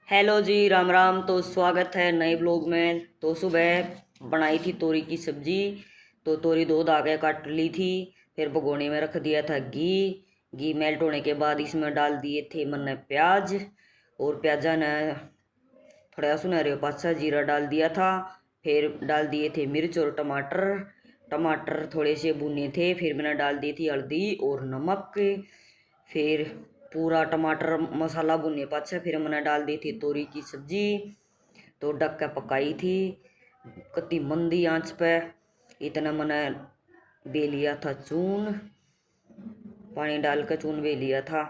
Hello जी, राम राम। तो स्वागत है नए ब्लॉग में। तो सुबह बनाई थी तोरी की सब्जी। तो तोरी दो धागे काट ली थी। फिर भगोने में रख दिया था घी। घी मेल्ट होने के बाद इसमें डाल दिए थे मैंने प्याज। और प्याजा ने थोड़ा सुनहरे पासा जीरा डाल दिया था। फिर डाल दिए थे मिर्च और टमाटर। टमाटर थोड़े से भुने थे। फिर मैंने डाल दी थी हल्दी और नमक। फिर पूरा टमाटर मसाला भुनने पाछे फिर मैंने डाल दी थी तोरी की सब्जी। तो ढक के पकाई थी कति मंदी आंच पे। इतना मैंने बे लिया था चून। पानी डाल कर चून बे लिया था।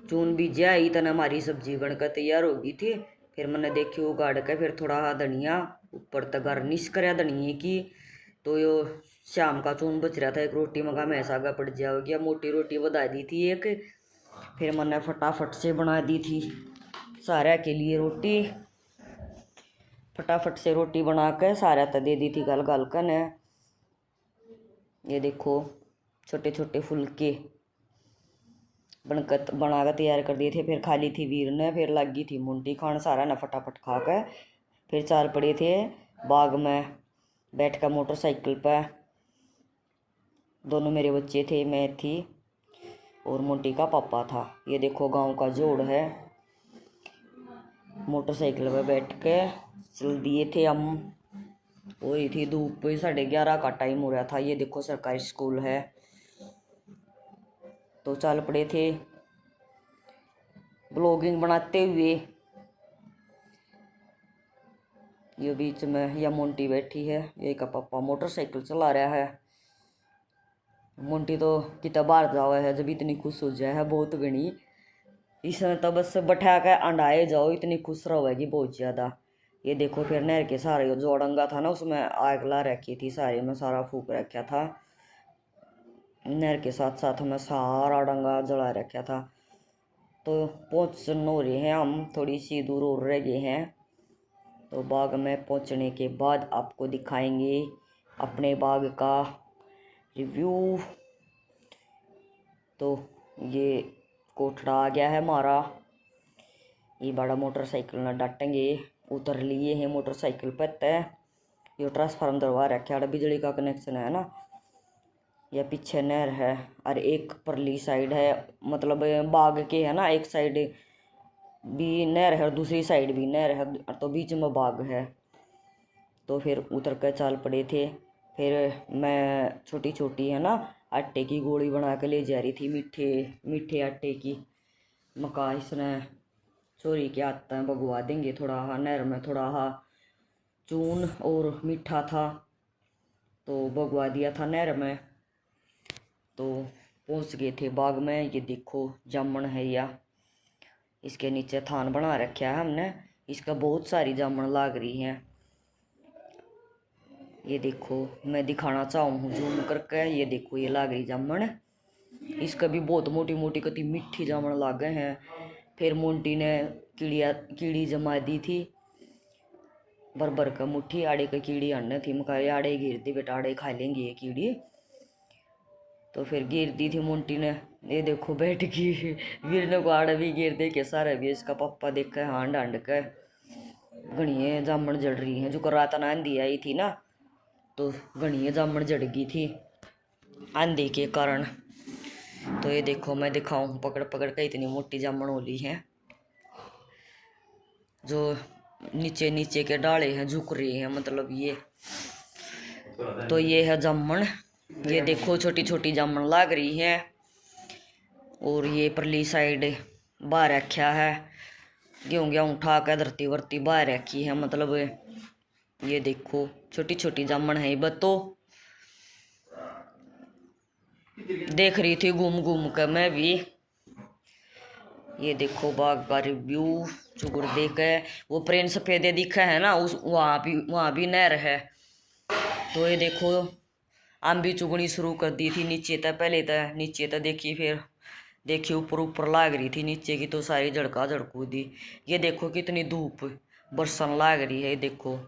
चून भी जा इतना हमारी सब्जी बनकर तैयार हो गई थी। फिर मैंने देखी उगाड़ के फिर थोड़ा धनिया ऊपर तक गार्निश कराया धनिए की। तो यो शाम का चून बच रहा था, एक रोटी मगा में ऐसा आगा पड़ जाओगी। मोटी रोटी बधा दी थी एक। फिर मैंने फटाफट से बना दी थी सारा के लिए रोटी। फटाफट से रोटी बना के सारा तो दे दी थी गल गल कर ने। ये देखो छोटे छोटे फुलके बनकर बना कर तैयार कर दिए थे। फिर खा ली थी वीर ने। फिर लगी थी मुंडी खान सारा ने फटाफट खा कर। फिर चाल पड़े थे बाग में बैठ कर मोटरसाइकिल पर। दोनों मेरे बच्चे थे, मैं थी और मोटी का पापा था। ये देखो गांव का जोड़ है। मोटरसाइकिल पर बैठ के चल दिए थे हम। हो रही थी धूप, 11:30 का टाइम हो रहा था। ये देखो सरकारी स्कूल है। तो चल पड़े थे ब्लॉगिंग बनाते हुए। ये बीच में या मोंटी बैठी है, ये का पापा मोटरसाइकिल चला रहा है। मोंटी तो कितना बाहर जावा है जब इतनी खुश हो जाए है बहुत घनी। इसमें तो बस बैठा के अंडाए जाओ, इतनी खुश रहेगी बहुत ज़्यादा। ये देखो फिर नहर के सारे जो डंगा था ना उसमें आग ला रखी थी, सारे में सारा फूक रखा था। नहर के साथ साथ हमें सारा डंगा जला रखा था। तो पहुँचने हो रहे हैं हम, थोड़ी सी दूर और रह गए हैं। तो बाग में पहुंचने के बाद आपको दिखाएंगे अपने बाग का रिव्यू। तो ये कोठड़ा आ गया है हमारा। ये बड़ा मोटरसाइकिल ना डाटेंगे। उतर लिए हैं मोटरसाइकिल पर तय। ये ट्रांसफार्मर दरवा रखा है, बिजली का कनेक्शन है ना। या पीछे नहर है और एक परली साइड है, मतलब बाग के है ना, एक साइड भी नहर है और दूसरी साइड भी नहर है, तो बीच में बाग है। तो फिर उतर कर चल पड़े थे। फिर मैं छोटी छोटी है ना आटे की गोली बना के ले जा रही थी, मीठे मीठे आटे की। मका इसने चोरी के आते हैं भगवा देंगे। थोड़ा हा नहर में थोड़ा हा चून और मीठा था तो भगवा दिया था नहर में। तो पहुंच गए थे बाग में। ये देखो जामुन है या इसके नीचे थान बना रखा है हमने। इसका बहुत सारी जामुन लाग रही हैं। ये देखो मैं दिखाना चाहूँ हूँ जूम करके। ये देखो ये लाग रही जामुन। इसका भी बहुत मोटी मोटी कति मीठी जामुन लागे हैं। फिर मोंटी ने कीड़ी जमा दी थी भर भर का मुट्ठी। आड़े का कीड़ी आने थी, मकाई आड़े गिर दी बेटा, आड़े खा लेंगे ये कीड़ी। तो फिर गिर दी थी मोंटी ने। ये देखो बैठ गई। गिरने को आड़े भी गिर दे के सारे भी। इसका पप्पा देखा हांड हांड के घड़िए जामुन जड़ रही हैं। जो रात ना आंधी आई थी ना तो घड़िए जामुन जड़ गई थी आंधी के कारण। तो ये देखो मैं दिखाऊं पकड़ पकड़ के, इतनी मोटी जामुन होली है। जो नीचे नीचे के डाले हैं झुक रहे हैं, मतलब ये। तो ये है जामुन। ये देखो छोटी छोटी जामुन लाग रही है। और ये परली साइड बाहर रखा है। गेहूँ गेहूँ उठा के धरती वर्ती बाहर रखी है, मतलब ये देखो छोटी छोटी जामुन है। बतो देख रही थी घूम घूम कर मैं भी। ये देखो बाग का रिव्यू चुकुर देख के। वो प्रेन सफेदे दिखा है ना, उस वहाँ भी नहर है। तो ये देखो आम भी चुगनी शुरू कर दी थी नीचे तक। पहले तक नीचे तक देखी, फिर देखी ऊपर ऊपर लाग रही थी नीचे की, तो सारी झड़का झड़कू दी। ये देखो कितनी धूप बरसन लाग रही है। देखो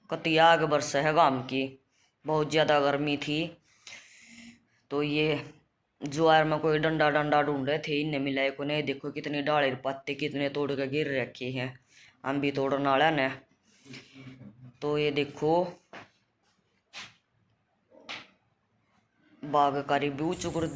कति आग बरस है गाम की, बहुत ज़्यादा गर्मी थी। तो ये ज्वार में कोई डंडा डंडा ढूंढ रहे थे, इन्हें मिला को नहीं। देखो कितने डाले पत्ते कितने तोड़ के गिर रखे हैं, हम भी तोड़ने वाला ने। तो ये देखो बाग का रिव्यू चुकर देख